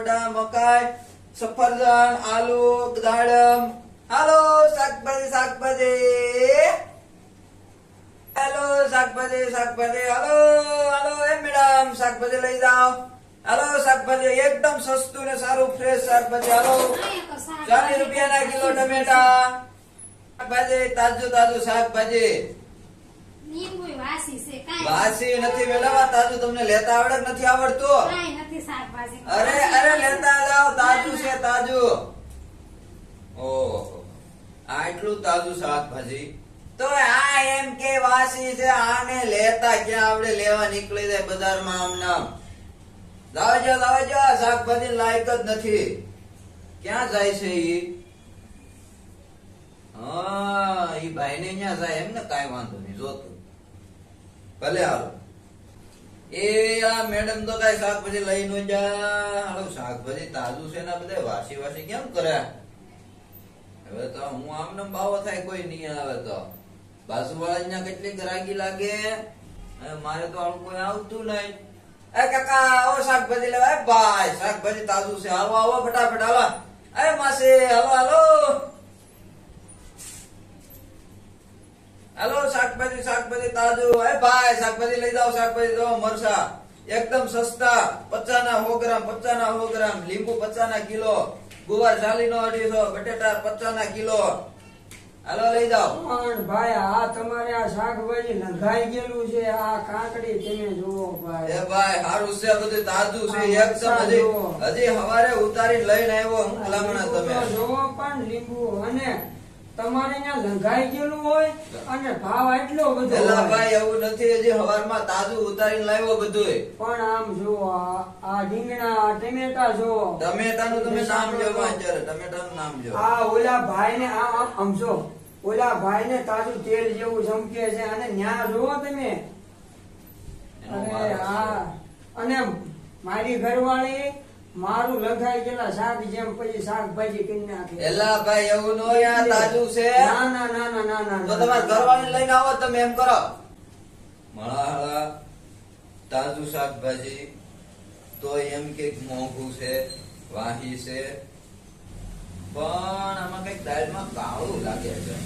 ટામેટા, મકાઈ, સફરજન, આલુ, દાડમ. હાલો શાકભાજી શાકભાજી, હાલો શાકભાજી શાકભાજી, હાલો હાલો એ મેડમ શાકભાજી લઈ જાઓ. હાલો શાકભાજી એકદમ સસ્તું ને સારું ફ્રેશ શાકભાજી. હાલો 40 રૂપિયાના કિલો ટમેટા. શાકભાજી તાજું તાજું શાકભાજી. વાસી નથી મેડમ, આ તાજું. તમને લેતા આવડે કે નથી આવડતું? અરે અરે લેતા જાઓ, તાજું છે તાજું. ઓહો આ એટલું તાજું શાકભાજી. તો આ એમ કે વાસી છે, આને લેતા ક્યાં આવડે? લેવા નીકળી જાય બજારમાં આમ નામ. લાવજો લાવજો, શાકભાજી લાયક જ નથી. ક્યાં જાય છે ઈ? હા ઈ ભાઈ ને ત્યાં જાય એમ ને, કાંઈ વાંધો નહીં, જોતું ભલે. હાલો એ આ મેડમ તો કઈ શાકભાજી લઈ નો જા. હાલો શાકભાજી તાજું છે ને, બધા વાસી વાસી કેમ કરે? હવે તો હું આમને બાવો થાય કોઈ નહીં આવે તો. બાજુવાળા કેટલી ગ્રાહકી લાગે, મારે તો આવું કોઈ આવતું નહીં. એ કાકા આવો શાકભાજી લેવા. ભાઈ શાકભાજી તાજું છે, આવો આવો ફટાફટ. હાલો એ માસી, હાલો હાલો હાલો શાકભાજી શાકભાજી તાજું. એ ભાઈ શાકભાજી લઈ જાઓ, શાકભાજી જો મરચા એકદમ સસ્તા, 50 ના 100 ગ્રામ, 50 ના 100 ગ્રામ, લીંબુ 50 ના કિલો, ગુવાર 40 નો 250, બટેટા 50 ના કિલો. હાલો લઈ જાઓ. પણ ભાઈ આ તમારે આ શાકભાજી લંઘાઈ ગયેલું છે, આ કાકડી તમે જુઓ ભાઈ. એ ભાઈ સારું છે, બધું તાજું છે એકદમ. હજી સવારે ઉતારી લઈને આવ્યો હું. ભલામણા તમે જુઓ પણ લીંબુ, અને તમારે ત્યાં લંઘાઈ ગયેલું હોય અને ભાવ એટલો બધો એલા હોય. ભાઈ એવું નથી, હજી સવારમાં તાજું ઉતારીને લાવ્યો બધું. પણ આમ જુઓ આ રીંગણા, આ ટમેટા જુઓ. ટમેટાનું તમે નામ જો અત્યારે, ટમેટાનું નામ જો. આ ઓલા ભાઈ ને આમ જો, ઓલા ભાઈ ને તાજું તેલ જેવું ચમકે છે, અને ન્યા જુઓ તમે. અરે હા, અને મારી ઘરવાળી મારું લંઘાઈ ગયેલા શાક જેમ પછી શાકભાજી કરી નાખે. એલા ભાઈ એવું નો યાર, તાજું છે. ના ના ના ના ના ના. તો તમારે ઘરવાળી લઈને આવો તમે, એમ કરો. મળા તાજું શાકભાજી તો એમ કે મોંઘું છે, વાહી છે, પણ આમાં કઈક દાળમાં કાળું લાગે છે.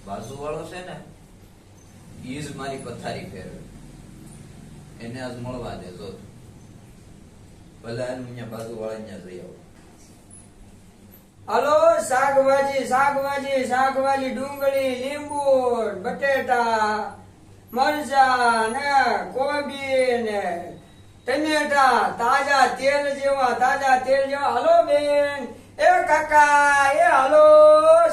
બાજુ વાળો છે ને, ઈ જ મારી પથારી ફેરવે, એને આજ મળવા દેજો. ભલે અહીંયા બાજુ વાળા જઈ આવો. હાલો શાકભાજી શાકભાજી શાકભાજી, ડુંગળી, લીંબુ, બટેટા, મરચા ને કોબી ને ટમેટા, તાજા તેલ જેવા. હાલો બેન, એ કાકા, એ હાલો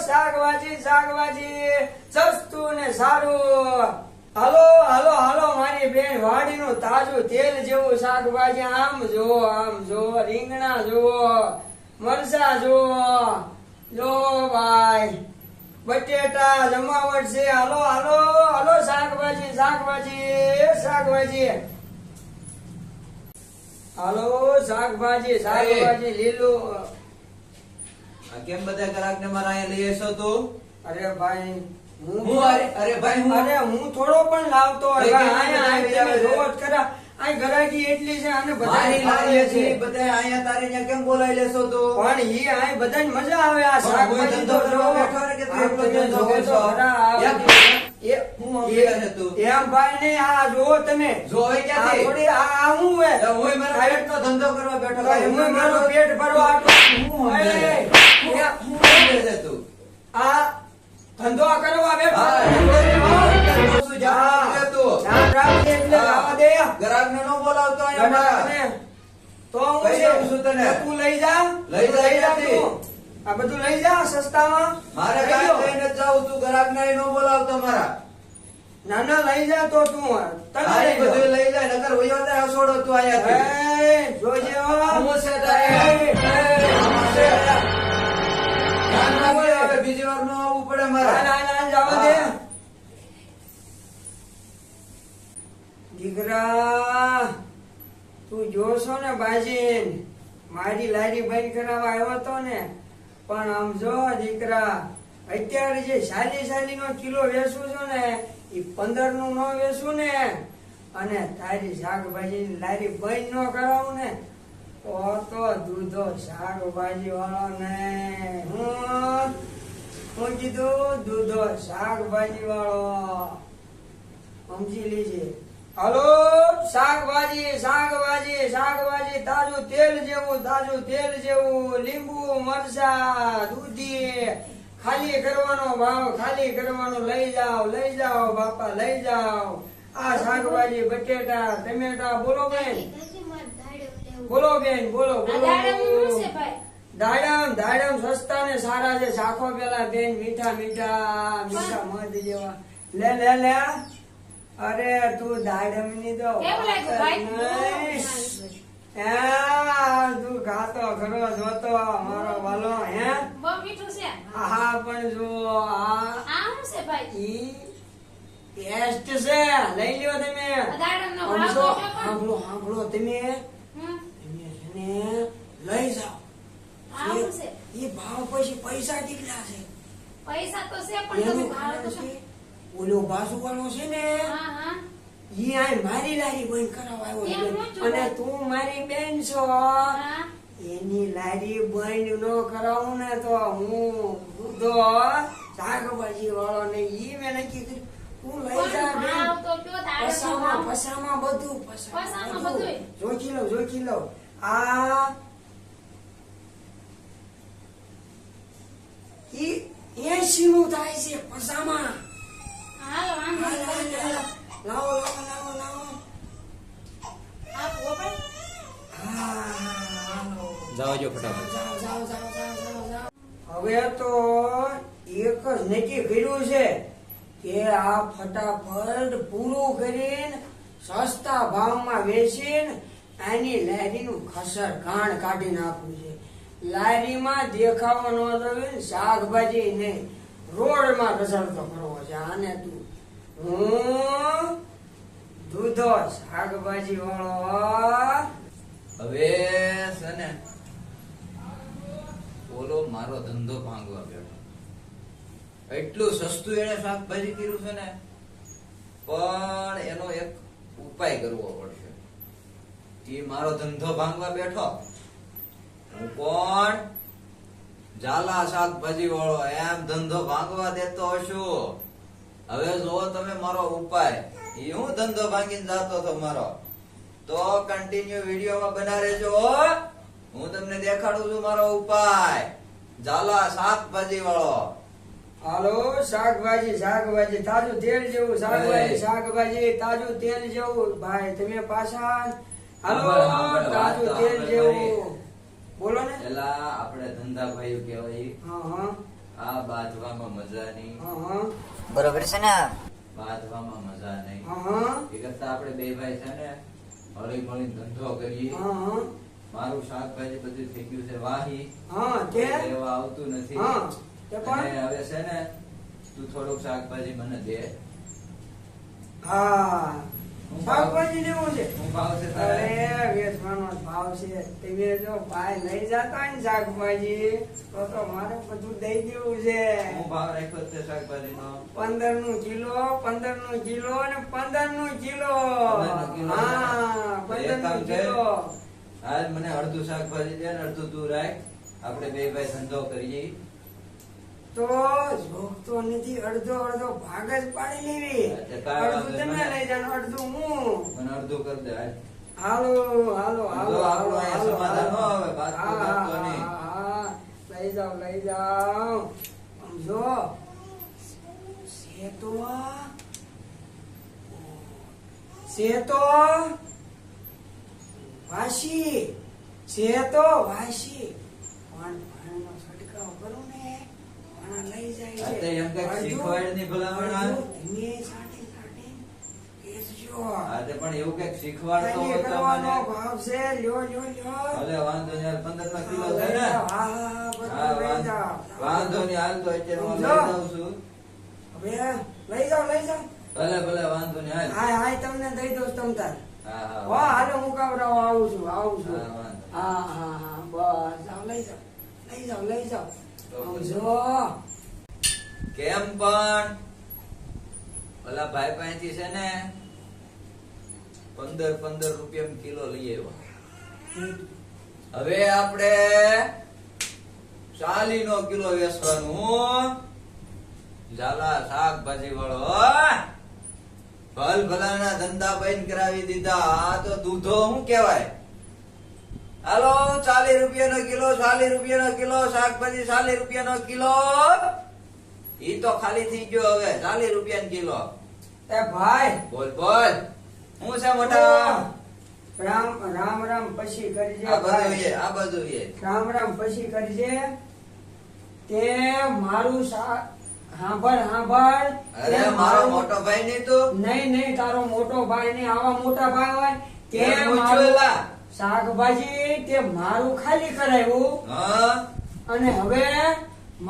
શાકભાજી શાકભાજી સસ્તું ને સારું. હાલો હાલો હાલો મારી બેન, વાડીનું તાજું તેલ જેવું શાકભાજી. આમ જો રીંગણા જુઓ, મરચા જો ભાઈ, બટેટા જમાવટ છે. હાલો હાલો હાલો શાકભાજી શાકભાજી. હાલો શાકભાજી લીલું. કેમ બધા ગ્રાહક ને મારા અહીંયા લઈ આવશો તું? અરે ભાઈ અરે ભાઈ હું થોડો પણ લાવતો. ગરાકી એટલી છે, અને બધા બધા અહીંયા તારી અહીંયા કેમ બોલાવી લેશો તું? પણ ઈ આ બધાને મજા આવે. આ શાકભાજી તો જો એમ ભાઈ ને આ જો તમે જોવે ક્યાંથી? થોડી આ હું હે હું મારા પેટ નો ધંધો કરવા બેઠો. હું મારું પેટ ભરવા તું આ ધંધો કરવા બેઠો. ગ્રાહક ને નો બોલાવતો અહીંયા. તો હું તને તું લઈ જા તું. આ બધું લઈ જા સસ્તામાં. મારે કાંઈ લઈને જ જાવું, તું ગ્રાહક ને નો બોલાવતો મારા. ના ના લઈ જા તો તું તારે બધું લઈ જાય, નકર વયો જાય હસોડો તું અહીંયા. જોજે બીજી વાર નો આવવું પડે મારે. જવા દે દીકરા. તું જોશો ને બાજી, મારી લારી બંધ કરાવવા આવ્યો હતો ને, પણ આમ જો દીકરા, અત્યારે જે 40 નો કિલો વેચું છું ને, એ 15 નું ન વેચું ને, અને તારી શાકભાજી લારી બંધ ન કરાવું ને, તો દૂધો શાકભાજી વાળો ને હું કીધું દૂધો શાકભાજી વાળો સમજી લીજે. હાલો શાકભાજી શાકભાજી શાકભાજી તાજું તેલ જેવું લીંબુ મરચા દૂધી ખાલી કરવાનો ભાવ ખાલી કરવાનો. લઈ જાઓ બાપા લઈ જાઓ. આ શાકભાજી બટેટા ટમેટા બોલો બેન બોલો બેન બોલો દાડમ સસ્તા ને સારા છે. શાખો પેલા બેન મીઠા મીઠા મીઠા મધ જેવા લે અરે તું દાડમ ની તો તું ખાતો ખરો જોતો મારો વાલો હે હા પણ જો ટેસ્ટ છે લઈ લ્યો તમે. સાંભળો તમે લઈ જાઓ. એ ભાવ પછી પૈસા કેટલા છે? પૈસા તો છે પણ તમે ભાવ તો ઓલો બાજુ વાળો છે ને ઈ આ મારી લારી બંધ કરાવવા આવ્યો છે. અને તું મારી બેન છો એની લારી બંધ ન કરાવું ને તો હું દૂધો શાકભાજી વાળો ને ઈ મેં નક્કી કર્યું. તું લઈ જા બેન. પસામાં બધું જોખી લઉં. આ 80 નું થાય છે પસામાં. હાલો વાંધો લાવો જાઓ જો ફટાફટ. હવે તો એક જ નક્કી કર્યું છે કે આ ફટાફટ પૂરું કરીને સસ્તા ભાવમાં વેચીને આની લારીનું ખસર ખાણ કાઢી નાખવું છે. લારીમાં દેખાવો ન જોઈએ, શાકભાજી નહીં, રોડમાં રઝળતો કરવો છે. આને તું હું દૂધો શાકભાજી વાળો હવે છે ને ઓલો મારો ધંધો ભાંગવા બેઠો. એટલું સસ્તું એને શાકભાજી કર્યું છે ને, પણ એનો એક ઉપાય કરવો પડશે. એ મારો ધંધો ભાંગવા બેઠો. હું કોણ? ઝાલા શાકભાજી વાળો એમ ધંધો ભાંગવા દેતો હશું. હવે જો તમે મારો ઉપાય. એ હું ધંધો ભાંગીને જાતો હતો મારો. તો કન્ટિન્યુ વિડીયોમાં બના રહેજો. હું તમને દેખાડું છું મારો ઉપાય. ઝાલા શાકભાજી વાળો. હાલો શાકભાજી તાજું તેલ જેવું શાકભાજી તાજું તેલ જેવું. ભાઈ તમે પાછા હાલો તાજું તેલ જેવું બોલો ને. પેલા આપણે ધંધા ભાઈઓ કહેવાય. હા આ બાંધવામાં મજા નહીં. બરોબર છે ને? બાંધવામાં મજા નહીં. હા એ કરતા આપણે બે ભાઈ છે ને હળી મળીને ધંધો કરીએ. મારું શાકભાજી બધું થઈ ગયું છે વાહી. તે લેવા આવતું નથી. તે અને પણ હવે છે ને તું થોડુંક શાકભાજી મને દે. હા શાકભાજી લેવું છે. શું ભાવ છે તારે? અરે વેચવાનો ભાવ છે. તમે જો ભાઈ લઈ જતા હોય ને શાકભાજી તો મારે બધું દઈ દેવું છે. શું ભાવ રાખ્યો છે શાકભાજીનો? 15 નું કિલો અને 15 નું કિલો. 15 કિલો. હા 15 નું કિલો. આજ મને અડધું શાકભાજી દે ને અડધું તું રાખ. આપણે બે ભાઈ ધંધો કરીએ. તો જોક તો નથી, અડધો ભાગ જ પાડી લેવી. અડધું તમે લઈ જાઓ, અડધું હું. મને અડધું કર દે. હાલો આપણું અહીંયા સમાધાન ન આવે. બાત તો કરતો નહીં. લઈ જાઓ સમજો. સેતો વાસી પણ પાણીનો છંટકાવ કરું ને પાણા લઈ જાય આ તો છે. એમ કંઈક શીખવાડની ભલામણ. ધીમે છાંટી બેસજો. હા તે પણ એવું કંઈક શીખવાડતો કઈ હોય તો કરવાનો મને. ભાવ છે. લ્યો ભલે વાંધો નહીં. 15 ના કિલો છે ને? હા હા, બધું લઈ જાઓ. વાંધો નહીં. હાલ તો અત્યારે હું લઈ સમજો? જાઉં છું. હવે લઈ જાઓ ભલે વાંધો નહીં. હાલ. હાય તમને દઈ દઉં તમ તાર. હા હા હાલો હું કાવરાવ આવું છું. હા, વાંધો. હા બસ જાઓ લઈ જાઓ સમજો. કેમ પણ ઓલા ભાઈ પાસેથી છે ને 15 રૂપિયા કિલો લઈ આવ્યો. હવે આપણે 40 નો કિલો વેચવાનું. ઝાલા શાકભાજી વાળો ભલ ભલાના ધંધા બંધ કરાવી દીધા. આ તો દૂધો શું કહેવાય? હાલો 40 રૂપિયાનો કિલો, 40 રૂપિયાનો કિલો શાકભાજી, 40 રૂપિયાનો કિલો. ઈ તો ખાલી થઈ ગયો. હવે 40 રૂપિયાનો કિલો. એ ભાઈ બોલ બોલ. હું છે મોટા? રામ રામ રામ પછી કરજે આ બધું ભાઈ. એ, આ બધું એ. રામ રામ પછી કરજે. તે મારું હાંભળ હાંભળ. અરે તે મારો મોટો ભાઈ નહીં તું? નહીં નહીં, તારો મોટો ભાઈ નહીં, આવા મોટા ભાઈ હોય. તે કેમ પૂછ્યું મારું એલા? શાકભાજી તે મારું ખાલી કરાવ્યું હા? અને હવે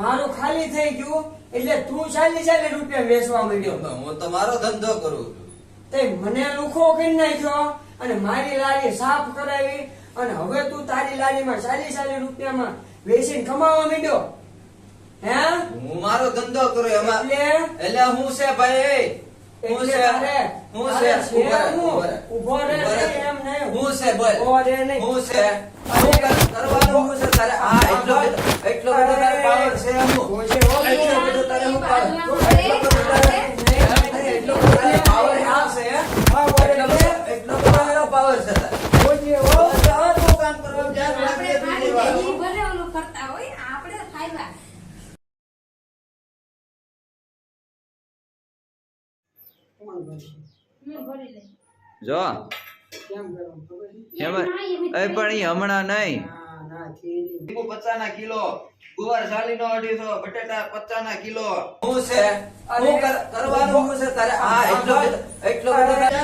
મારું ખાલી થઈ ગયું એટલે તું 40 રૂપિયા વેચવા માંડ્યો. હું તો મારો ધંધો કરું છું. તે મને લુખો કરી નાખ્યો અને મારી લારી સાફ કરાવી અને હવે તું તારી લારીમાં 40 રૂપિયામાં વેચીને કમાવા માંડ્યો. હે હું મારો ધંધો કરું એમાં. એટલે એટલે હું છે ભાઈ? હું એટલે છે? તારે હું તારે છે? છે ઉભો રહે, હું? ઊભો રહે નહીં, એમ નહીં. હું છે બોલ. ઊભો રહે નહીં. હું છે? હું કરવાનું હું છે તારે? આ એટલો બધો તારે પાવર છે હું. હું છે, હો. એટલો બધો તારે હું પાવર. બાજુમાં એટલો બધો તારે એટલો બધો તારે પાવર આ છે. એટલો બધો એનો પાવર છે તારે. હું છે, હો. હવે તું કામ કરવા જા, આપણે લાગે ભાડી બીજી વાર. દેવી ભલે ઓલું કરતા હોય, આપણે ફાયદા. કોણ કરશે? હું ભરી લઈશ. જો કેમ કરવાનું ખબર છે? એમાં પણ ઈ હમણાં નહીં. ના ના થેલી. 50 ના કિલો, ગુવાર 40 નો 250, બટેટા 50 ના કિલો. હું છે? અરે, હું કરવાનું હું છે તારે? આ એટલો બધો તારે